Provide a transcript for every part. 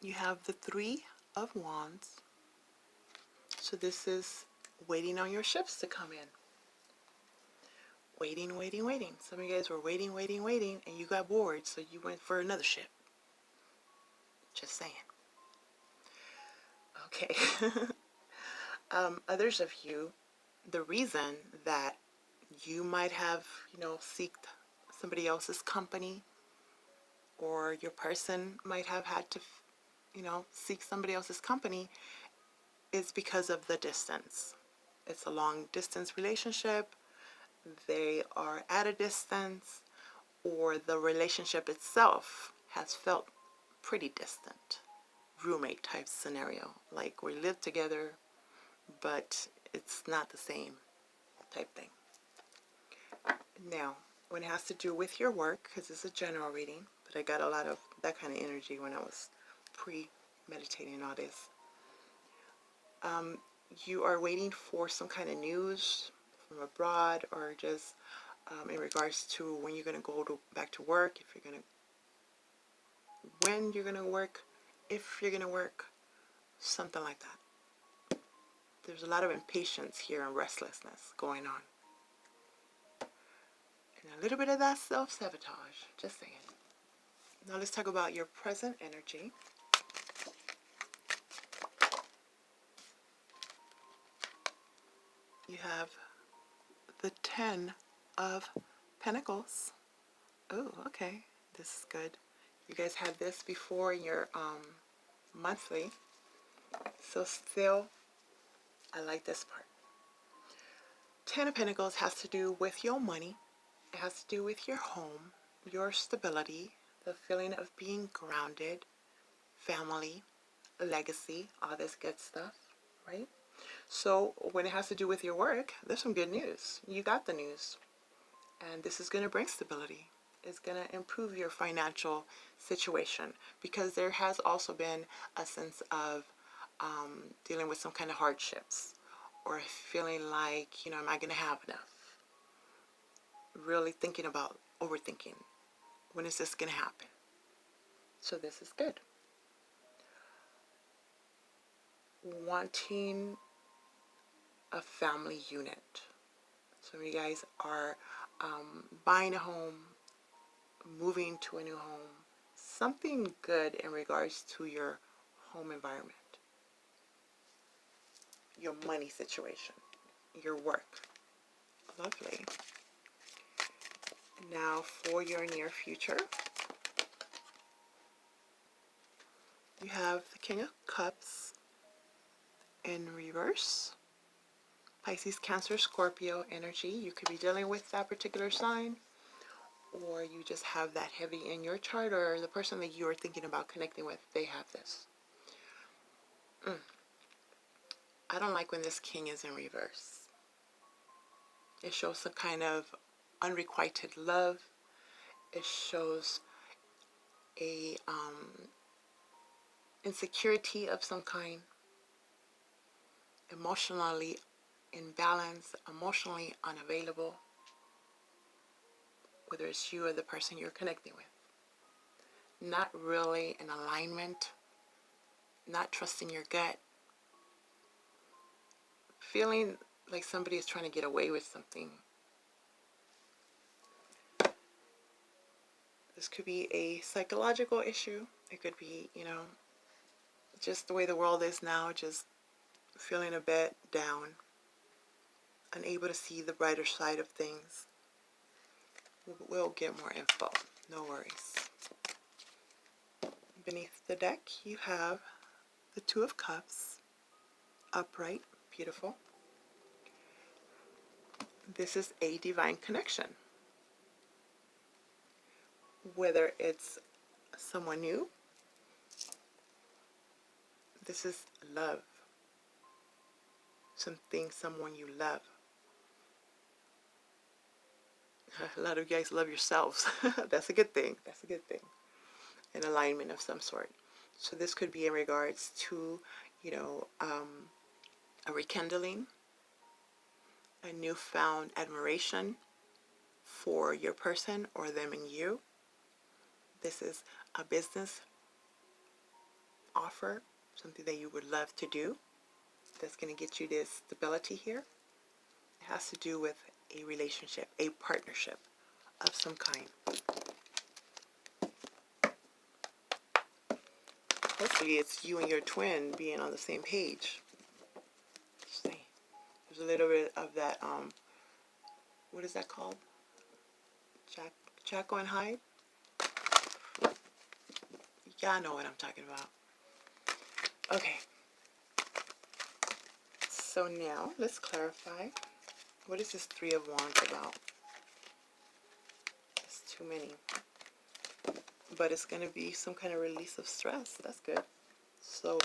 You have the Three of Wands. So this is waiting on your ships to come in. Waiting, waiting, waiting. Some of you guys were waiting, waiting, waiting, and you got bored, so you went for another ship. Just saying. Okay. Others of you, the reason that you might have, seeked somebody else's company, or your person might have had to, seek somebody else's company, is because of the distance. It's a long distance relationship. They are at a distance, or the relationship itself has felt pretty distant. Roommate type scenario, like we live together, but it's not the same type thing. Now, when it has to do with your work, because it's a general reading, but I got a lot of that kind of energy when I was pre-meditating all this. You are waiting for some kind of news from abroad, or just in regards to when you're going to go back to work, if you're going to, when you're going to work, if you're going to work, something like that. There's a lot of impatience here and restlessness going on. And a little bit of that self-sabotage, just saying. Now let's talk about your present energy. You have the Ten of Pentacles. Oh, okay. This is good. You guys had this before in your monthly. So still, I like this part. Ten of Pentacles has to do with your money. It has to do with your home, your stability, the feeling of being grounded, family, legacy, all this good stuff, right? So when it has to do with your work, there's some good news. You got the news. And this is going to bring stability. It's going to improve your financial situation, because there has also been a sense of dealing with some kind of hardships, or feeling like, am I going to have enough? Really thinking about, overthinking. When is this going to happen? So this is good. Wanting a family unit. Some of you guys are buying a home, moving to a new home, something good in regards to your home environment, your money situation, your work. Lovely. Now for your near future, you have the King of Cups in reverse. Pisces, Cancer, Scorpio energy. You could be dealing with that particular sign, or you just have that heavy in your chart, or the person that you are thinking about connecting with, they have this. I don't like when this King is in reverse. It shows some kind of unrequited love. It shows a insecurity of some kind, emotionally imbalanced, emotionally unavailable, whether it's you or the person you're connecting with. Not really in alignment, not trusting your gut, feeling like somebody is trying to get away with something. This could be a psychological issue. It could be, just the way the world is now, just feeling a bit down, unable to see the brighter side of things. We'll get more info, no worries. Beneath the deck, you have the Two of Cups, upright, beautiful. This is a divine connection. Whether it's someone new, this is love. Someone you love. A lot of you guys love yourselves. That's a good thing. That's a good thing. An alignment of some sort. So this could be in regards to, a rekindling, a newfound admiration for your person or them and you. This is a business offer, something that you would love to do that's going to get you this stability here. It has to do with a relationship, a partnership of some kind. Hopefully it's you and your twin being on the same page. See, there's a little bit of that, what is that called? Jack on Hyde? Y'all know what I'm talking about. Okay. So now, let's clarify. What is this Three of Wands about? It's too many. But it's going to be some kind of release of stress. That's good. So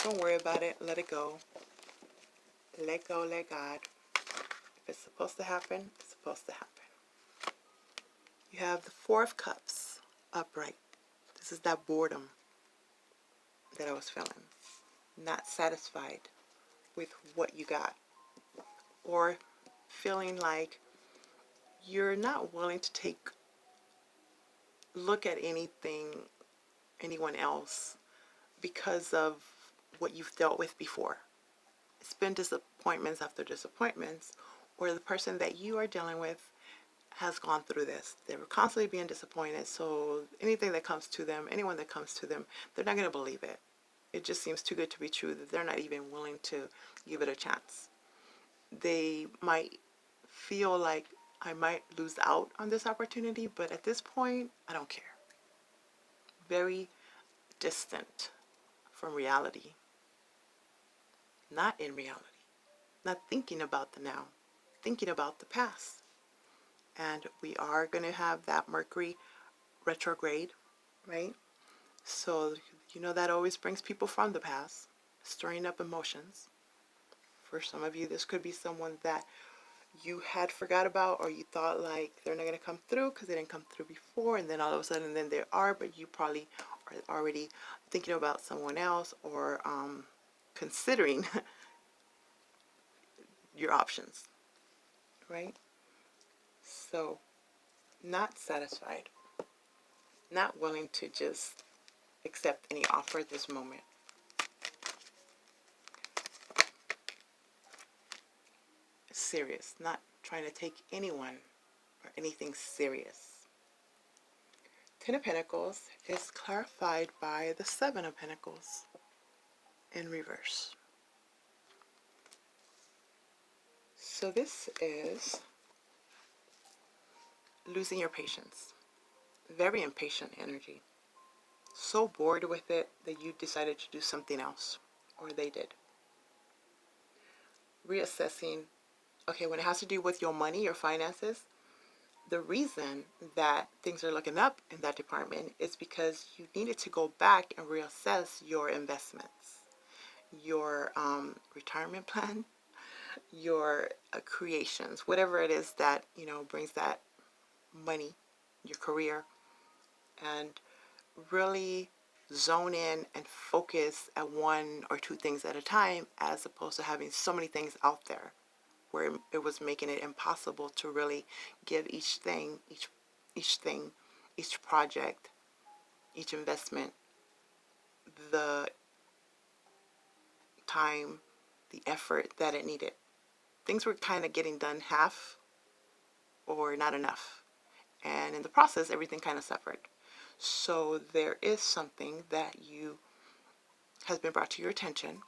don't worry about it. Let it go. Let go, let God. If it's supposed to happen, it's supposed to happen. You have the Four of Cups upright. This is that boredom that I was feeling. Not satisfied with what you got. Or feeling like you're not willing to look at anyone else because of what you've dealt with before. It's been disappointments after disappointments, or the person that you are dealing with has gone through this. They were constantly being disappointed, so anything that comes to them, anyone that comes to them, they're not going to believe it. It just seems too good to be true that they're not even willing to give it a chance. They might feel like I might lose out on this opportunity, but at this point, I don't care. Very distant from reality. Not in reality. Not thinking about the now. Thinking about the past. And we are going to have that Mercury retrograde, right? So, you know, that always brings people from the past, stirring up emotions. For some of you, this could be someone that you had forgot about, or you thought like they're not going to come through because they didn't come through before, and then all of a sudden then they are, but you probably are already thinking about someone else, or considering your options, right? So not satisfied, not willing to just accept any offer at this moment. Serious, not trying to take anyone or anything serious. Ten of Pentacles is clarified by the Seven of Pentacles in reverse. So this is losing your patience. Very impatient energy. So bored with it that you decided to do something else, or they did. Reassessing. Okay, when it has to do with your money, your finances, the reason that things are looking up in that department is because you needed to go back and reassess your investments, your retirement plan, your creations, whatever it is that, you know, brings that money, your career, and really zone in and focus at one or two things at a time, as opposed to having so many things out there where it was making it impossible to really give each project, each investment, the time, the effort that it needed. Things were kind of getting done half or not enough. And in the process, everything kind of suffered. So there is something that has been brought to your attention,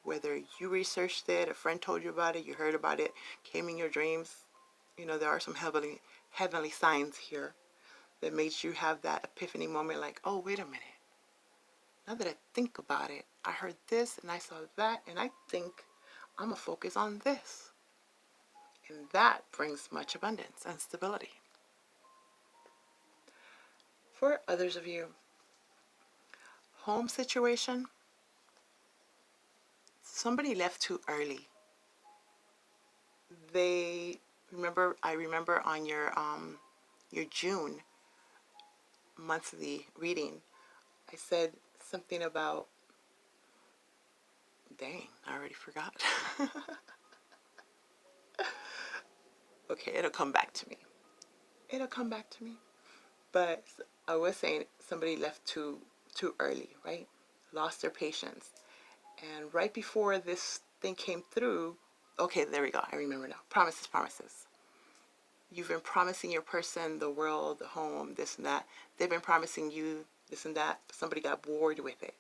whether you researched it, a friend told you about it, you heard about it, came in your dreams. You know, there are some heavenly signs here that made you have that epiphany moment, like, oh, wait a minute. Now that I think about it, I heard this and I saw that, and I think I'm going to focus on this. And that brings much abundance and stability. For others of you, home situation, somebody left too early. I remember on your June monthly reading, I said something about, dang, I already forgot. Okay, it'll come back to me. It'll come back to me. But I was saying somebody left too too early, right? Lost their patience. And right before this thing came through, okay, there we go. I remember now. Promises, promises. You've been promising your person the world, the home, this and that. They've been promising you this and that. Somebody got bored with it.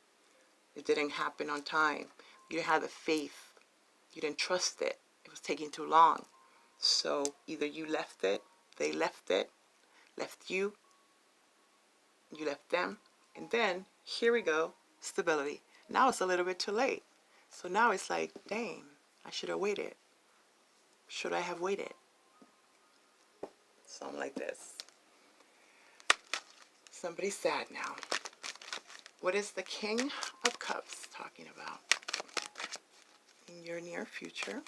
It didn't happen on time. You didn't have the faith. You didn't trust it. It was taking too long. So either you left it, they left it, left you, you left them, and then here we go, stability. Now it's a little bit too late. So now it's like, dang, I should have waited. Should I have waited? Something like this. Somebody's sad now. What is the King of Cups talking about in your near future?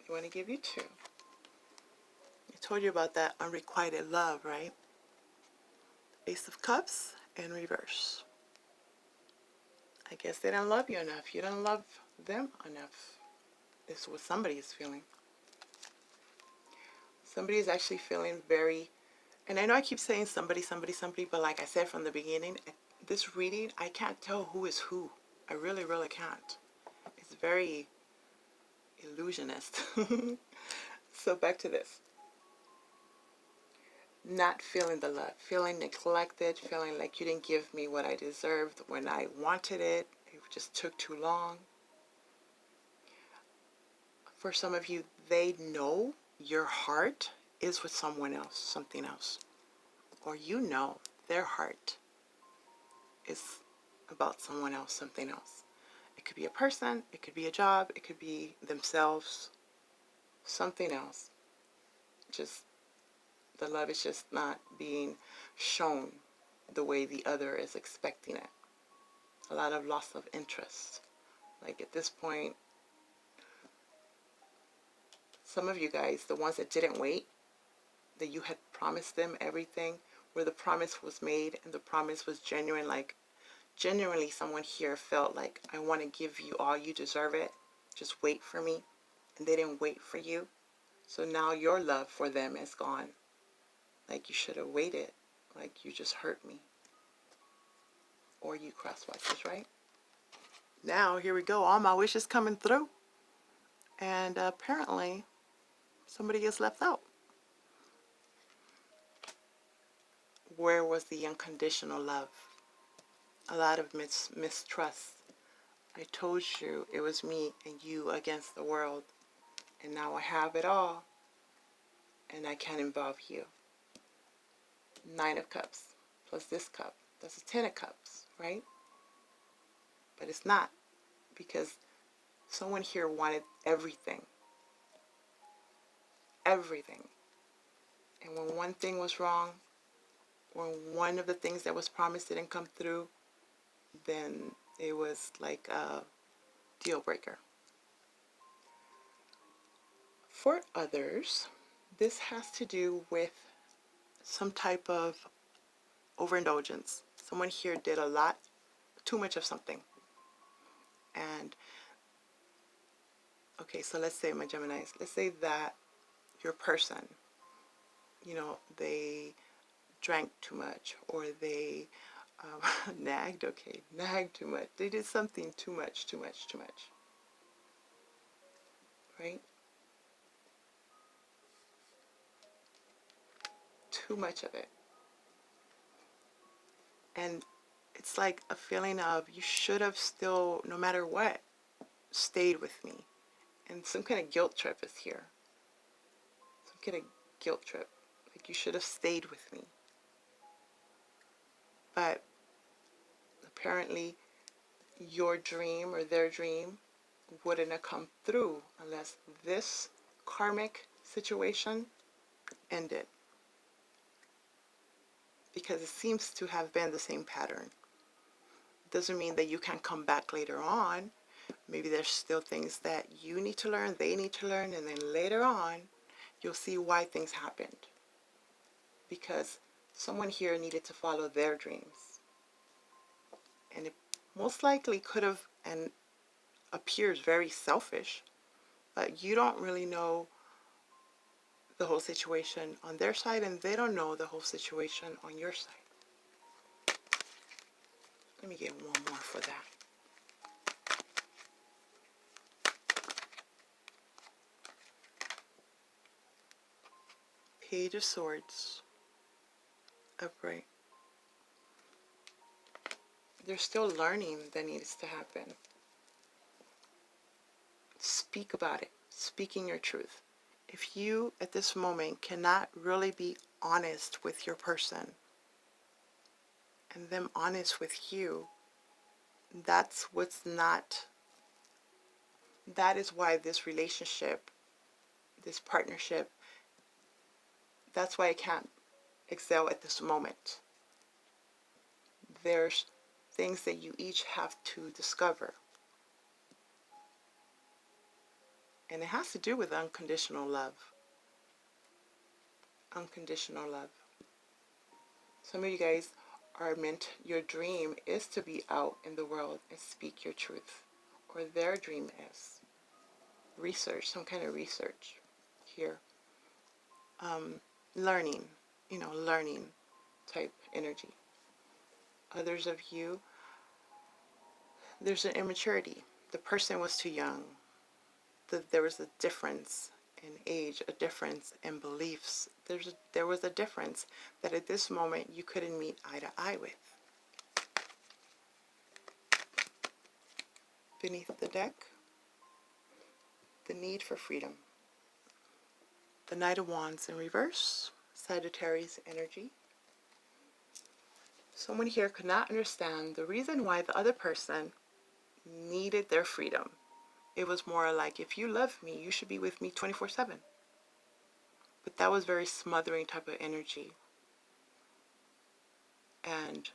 You want to give you two. I told you about that unrequited love, right? Ace of Cups in reverse. I guess they don't love you enough. You don't love them enough. This is what somebody is feeling. Somebody is actually feeling very, and I know I keep saying somebody, somebody, somebody, but like I said from the beginning, this reading, I can't tell who is who. I really, really can't. It's very illusionist. So back to this. Not feeling the love, feeling neglected, feeling like you didn't give me what I deserved when I wanted it. It just took too long. For some of you, they know your heart is with someone else, something else. Or you know their heart is about someone else, something else. It could be a person, it could be a job, it could be themselves, something else. Just the love is just not being shown the way the other is expecting it. A lot of loss of interest. Like at this point, some of you guys, the ones that didn't wait, that you had promised them everything, where the promise was made and the promise was genuine, like genuinely someone here felt like, I want to give you all, you deserve it, just wait for me, and they didn't wait for you. So now your love for them is gone. Like you should have waited, like you just hurt me. Or you cross watchers, right? Now here we go, all my wishes coming through, and apparently somebody gets left out. Where was the unconditional love? A lot of mistrust. I told you it was me and you against the world, and now I have it all, and I can't involve you. 9 of Cups plus this cup, that's a 10 of Cups, right? But it's not, because someone here wanted everything. Everything. And when one thing was wrong, when one of the things that was promised didn't come through, then it was like a deal breaker. For others, this has to do with some type of overindulgence. Someone here did a lot, too much of something. And, okay, so let's say, my Geminis, let's say that your person, you know, they drank too much, or they nagged too much. They did something too much, right? Too much of it. And it's like a feeling of, you should have still, no matter what, stayed with me. And some kind of guilt trip is here. Some kind of guilt trip. Like you should have stayed with me. But apparently your dream or their dream wouldn't have come through unless this karmic situation ended. Because it seems to have been the same pattern. Doesn't mean that you can't come back later on. Maybe there's still things that you need to learn, they need to learn, and then later on, you'll see why things happened. Because someone here needed to follow their dreams. And it most likely could have, and appears very selfish, but you don't really know the whole situation on their side, and they don't know the whole situation on your side. Let me get one more for that. Page of Swords, upright. There's still learning that needs to happen. Speak about it. Speaking your truth. If you, at this moment, cannot really be honest with your person, and them honest with you, that's what's not, that is why this relationship, this partnership, that's why it can't excel at this moment. There's things that you each have to discover. And it has to do with unconditional love. Unconditional love. Some of you guys are meant, your dream is to be out in the world and speak your truth. Or their dream is. Research, some kind of research here. Learning, learning type energy. Others of you, there's an immaturity. The person was too young. There was a difference in age, a difference in beliefs. There was a difference that at this moment you couldn't meet eye to eye with. Beneath the deck, the need for freedom. The Knight of Wands in reverse, Sagittarius energy. Someone here could not understand the reason why the other person needed their freedom. It was more like, if you love me, you should be with me 24/7. But that was very smothering type of energy. And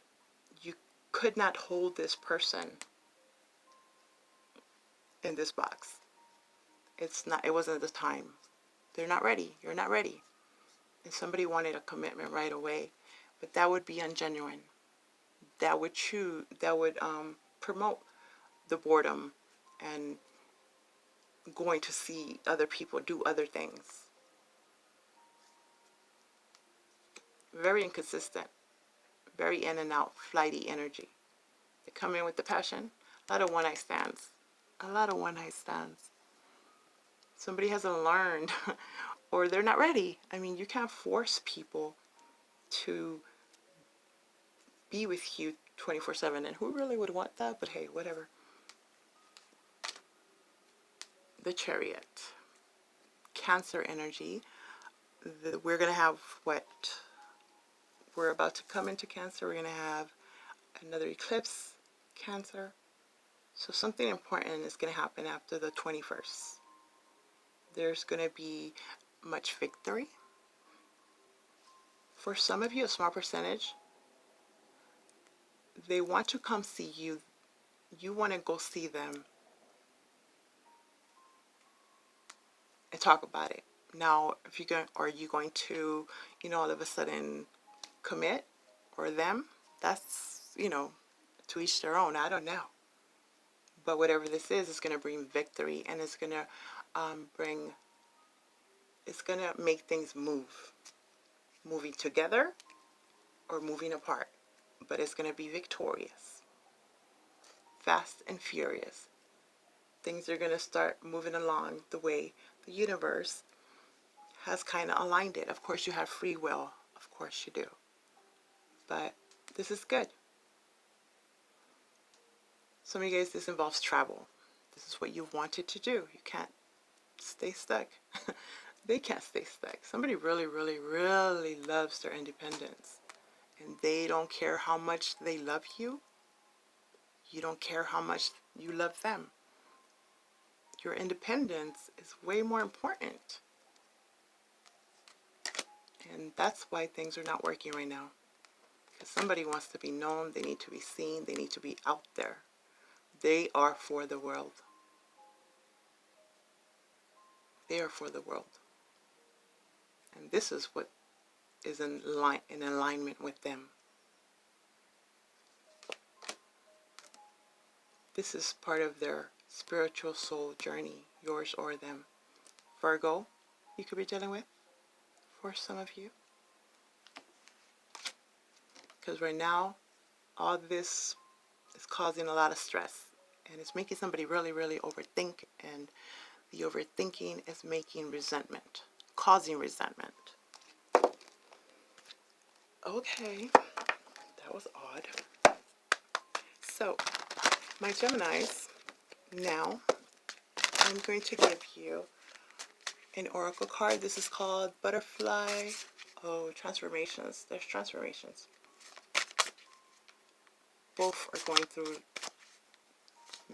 you could not hold this person in this box. It wasn't the time. They're not ready. You're not ready. And somebody wanted a commitment right away. But that would be ungenuine. That would promote the boredom and going to see other people do other things. Very inconsistent. Very in and out, flighty energy. They come in with the passion. A lot of one-night stands. A lot of one-night stands. Somebody hasn't learned or they're not ready. I mean, you can't force people to be with you 24/7. And who really would want that? But hey, whatever. The Chariot. Cancer energy. We're going to have what? We're about to come into Cancer. We're going to have another eclipse, Cancer. So something important is going to happen after the 21st. There's going to be much victory. For some of you, a small percentage, they want to come see you. You want to go see them and talk about it. Now, are you going to, all of a sudden commit, or them? That's, to each their own. I don't know. But whatever this is, it's going to bring victory, and it's going to it's going to make things move. Moving together or moving apart. But it's going to be victorious. Fast and furious. Things are going to start moving along the way the universe has kind of aligned it. Of course, you have free will. Of course you do. But this is good. Some of you guys, this involves travel. This is what you wanted to do. You can't stay stuck. They can't stay stuck. Somebody really, really, really loves their independence. And they don't care how much they love you. You don't care how much you love them. Your independence is way more important. And that's why things are not working right now. Because somebody wants to be known. They need to be seen. They need to be out there. They are for the world. They are for the world. And this is what is in alignment with them. This is part of their spiritual soul journey, yours or them. Virgo, you could be dealing with, for some of you. Because right now, all this It's causing a lot of stress, and it's making somebody really, really overthink, and the overthinking is making resentment, causing resentment. Okay, that was odd. So, my Geminis, now I'm going to give you an oracle card. This is called Butterfly. Oh, transformations. There's transformations. Both are going through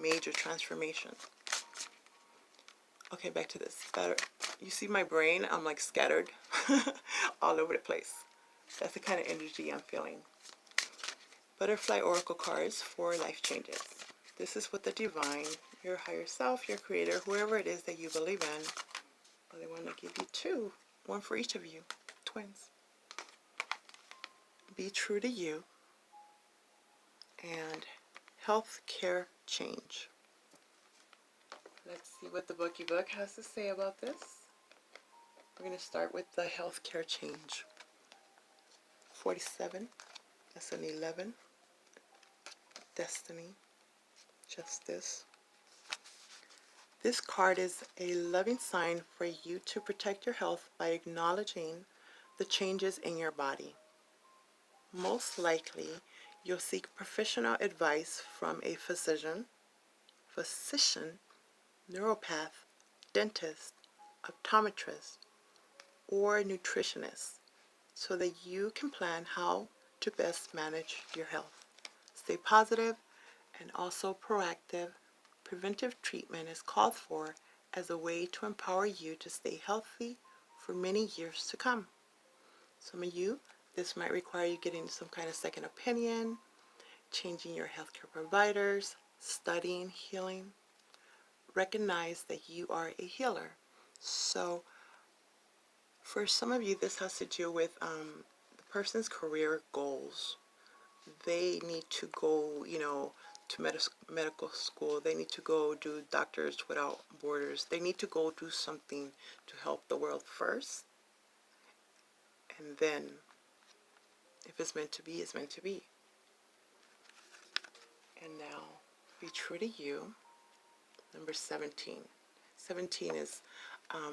major transformation. Okay, back to this. You see my brain? I'm like scattered all over the place. That's the kind of energy I'm feeling. Butterfly oracle cards for life changes. This is what the divine, your higher self, your creator, whoever it is that you believe in. Well, they want to give you two, one for each of you, twins. Be true to you and health care change. Let's see what the bookie book has to say about this. We're going to start with the health care change. 47, that's an 11. Destiny, justice. This card is a loving sign for you to protect your health by acknowledging the changes in your body. Most likely, you'll seek professional advice from a physician, neuropath, dentist, optometrist, or nutritionist so that you can plan how to best manage your health. Stay positive and also proactive. Preventive treatment is called for as a way to empower you to stay healthy for many years to come. Some of you, this might require you getting some kind of second opinion, changing your healthcare providers, studying healing. Recognize that you are a healer. So for some of you, this has to do with the person's career goals. They need to go, to medical school. They need to go do Doctors Without Borders. They need to go do something to help the world first. And then, if it's meant to be, it's meant to be. And now, be true to you. Number 17. 17 is the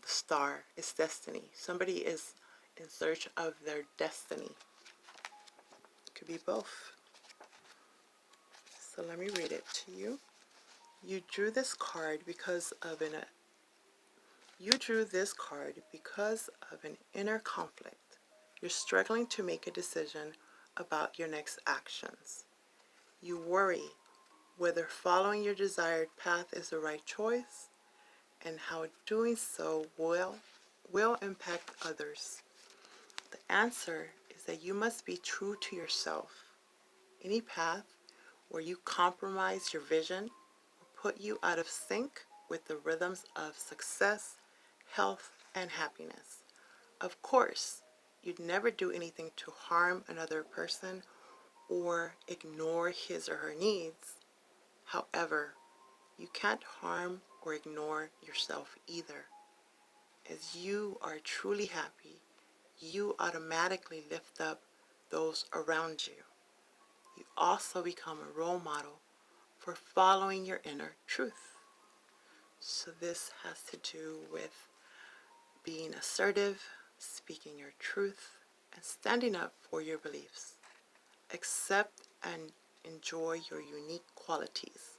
star. It's destiny. Somebody is in search of their destiny. It could be both. So let me read it to you. You drew this card because of an inner conflict. You're struggling to make a decision about your next actions. You worry whether following your desired path is the right choice and how doing so will impact others. The answer is that you must be true to yourself. Any path where you compromise your vision will put you out of sync with the rhythms of success, health, and happiness. Of course, you'd never do anything to harm another person or ignore his or her needs. However, you can't harm or ignore yourself either. As you are truly happy, you automatically lift up those around you. You also become a role model for following your inner truth. So this has to do with being assertive, speaking your truth, and standing up for your beliefs. Accept and enjoy your unique qualities.